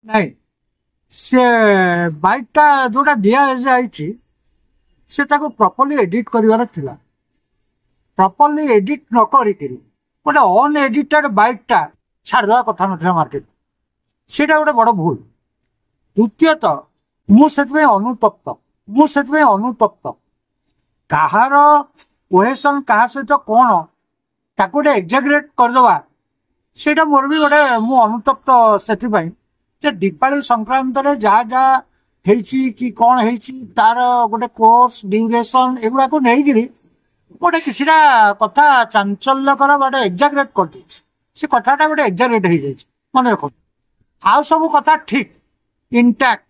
ନାଇଁ ସେ ବାଇକଟା ଯୋଉଟା ଦିଆଯାଇଛି ସେ ତାକୁ ପ୍ରପରଲି ଏଡିଟ୍ କରିବାର ଥିଲା। ପ୍ରପରଲି ଏଡିଟ୍ ନ କରିକିରି ଗୋଟେ ଅନଏଡିଟେଡ୍ ବାଇକଟା ଛାଡ଼ିଦେବା କଥା ନଥିଲା ମାର୍କେଟ। ସେଇଟା ଗୋଟେ ବଡ଼ ଭୁଲ। ଦ୍ୱିତୀୟତଃ ମୁଁ ସେଥିପାଇଁ ଅନୁତପ୍ତ କାହାର କୋହେସନ୍ କାହା ସହିତ କ'ଣ ତାକୁ ଗୋଟେ ଏକ୍ଜାଗରେଟ୍ କରିଦେବା ସେଇଟା ମୋର ବି ଗୋଟେ ମୁଁ ଅନୁତପ୍ତ ସେଥିପାଇଁ ଯେ ଦୀପାବଳି ସଂକ୍ରାନ୍ତରେ ଯାହା ଯାହା ହେଇଛି କି କ'ଣ ହେଇଛି ତାର ଗୋଟେ କୋର୍ସ ଡ୍ୟୁରେସନ୍ ଏଗୁଡ଼ାକୁ ନେଇକିରି ଗୋଟେ କିଛିଟା କଥା ଚାଞ୍ଚଲ୍ୟକର ଗୋଟେ ଏକ୍ଜାଗରେଟ୍ କରିଦେଇଛି। ସେ କଥାଟା ଗୋଟେ ଏକ୍ଜାଗରେଟ୍ ହେଇଯାଇଛି ମନେ ରଖନ୍ତୁ। ଆଉ ସବୁ କଥା ଠିକ୍ ଇଣ୍ଟାକ୍ଟ,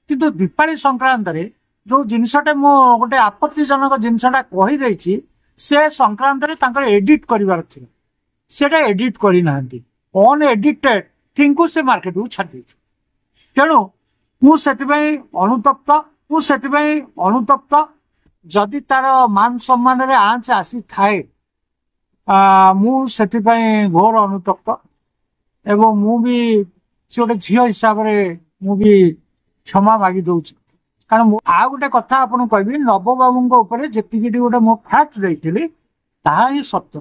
କିନ୍ତୁ ଦୀପାବଳି ସଂକ୍ରାନ୍ତରେ ଯୋଉ ଜିନିଷଟା ମୁଁ ଗୋଟେ ଆପତ୍ତିଜନକ ଜିନିଷଟା କହିଦେଇଛି ସେ ସଂକ୍ରାନ୍ତରେ ତାଙ୍କର ଏଡିଟ୍ କରିବାର ଥିଲା, ସେଟା ଏଡିଟ୍ କରିନାହାନ୍ତି। ଅନଏଡିଟେଡ୍ ଥିଙ୍ଗକୁ ସେ ମାର୍କେଟକୁ ଛାଡ଼ି ଦେଇଛି। ତେଣୁ ମୁଁ ସେଥିପାଇଁ ଅନୁତପ୍ତ ଯଦି ତାର ମାନ ସମ୍ମାନରେ ଆଞ୍ଚ ଆସିଥାଏ ମୁଁ ସେଥିପାଇଁ ଘୋର ଅନୁତପ୍ତ। ଏବଂ ମୁଁ ବି ସେ ଗୋଟେ ଝିଅ ହିସାବରେ ମୁଁ ବି କ୍ଷମା ମାଗି ଦଉଛି। କାରଣ ମୁଁ ଆଉ ଗୋଟେ କଥା ଆପଣଙ୍କୁ କହିବି, ନବବାବୁଙ୍କ ଉପରେ ଯେତିକି ଗୋଟେ ମୁଁ ଫ୍ୟାକ୍ଟ ଦେଇଥିଲି ତାହା ହିଁ ସତ୍ୟ।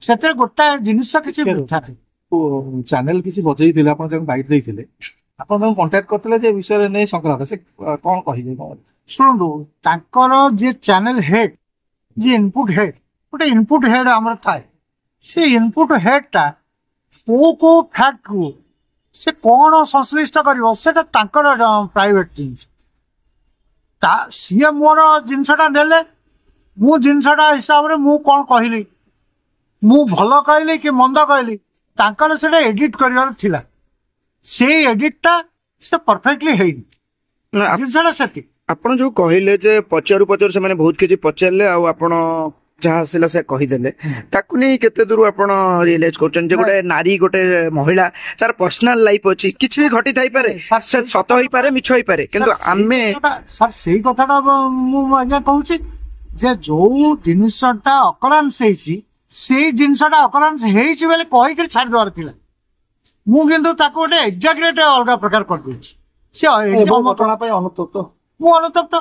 ସେଥିରେ ଗୋଟାଏ ଜିନିଷ କିଛି ଚ୍ୟାନେଲ କିଛି ବଜେଇଥିଲେ, ଆପଣ ତାଙ୍କୁ ବାଇଟ୍ ଦେଇଥିଲେ, ଆପଣ ତାଙ୍କୁ କଣ୍ଟାକ୍ଟ କରିଥିଲେ ଯେ ବିଷୟରେ ନେଇ ସଂକ୍ରାନ୍ତ ସେ କ'ଣ କହିଲେ? ଶୁଣନ୍ତୁ, ତାଙ୍କର ଯିଏ ଚ୍ୟାନେଲ ହେଡ୍, ଯିଏ ଇନପୁଟ ହେଡ୍, ଗୋଟେ ଇନପୁଟ ହେଡ୍ ଆମର ଥାଏ। ସେ ଇନପୁଟ ହେଡ୍ଟା କୋଉ ଫ୍ୟାକ୍ଟକୁ ସେ କ'ଣ ସଂଶ୍ଳିଷ୍ଟ କରିବ ସେଟା ତାଙ୍କର ପ୍ରାଇଭେଟ ଜିନିଷ। ସିଏ ମୋର ଜିନିଷଟା ନେଲେ, ମୁଁ ଜିନିଷଟା ହିସାବରେ ମୁଁ କ'ଣ କହିଲି, ମୁଁ ଭଲ କହିଲି କି ମନ୍ଦ କହିଲି, ତାଙ୍କର ସେଟା ଏଡିଟ୍ କରିବାର ଥିଲା। ସେଇ ଏଡିଟ୍ଟା ସେ ପରଫେକ୍ଟଲି ହେଇନି ଜିନିଷଟା ସେତିକି। ଆପଣ ଯୋଉ କହିଲେ ଯେ ପଚାରୁ ସେମାନେ ବହୁତ କିଛି ପଚାରିଲେ ଆଉ ଆପଣ ଯାହା ଆସିଲା ସେ କହିଦେଲେ, ତାକୁ ନେଇ କେତେ ଦୂର ଆପଣ ରିୟଲାଇଜ କରୁଛନ୍ତି ଯେ ଗୋଟେ ନାରୀ, ଗୋଟେ ମହିଳା, ତାର ପର୍ସନାଲ ଲାଇଫ ଅଛି, କିଛି ବି ଘଟି ଥାଇପାରେ, ସେ ସତ ହେଇପାରେ ମିଛ ହେଇପାରେ, କିନ୍ତୁ ଆମେ ସାର୍ ସେଇ କଥାଟା ମୁଁ ଆଜ୍ଞା କହୁଛି ଯେ ଯୋଉ ଜିନିଷଟା ଅକରାନ୍ସ ହେଇଛି ସେଇ ଜିନିଷଟା ଅକରାନ୍ସ ହେଇଛି ବୋଲି କହିକିରି ଛାଡ଼ିଦେବାର ଥିଲା। ମୁଁ କିନ୍ତୁ ତାକୁ ଗୋଟେ ଏକ୍ଜାଗରେଟ୍ ଅଲଗା ପ୍ରକାର କରିଦେଇଛି। ସେ ଘଟଣା ପାଇଁ ଅନୁତପ୍ତ, ମୁଁ ଅନୁତପ୍ତ।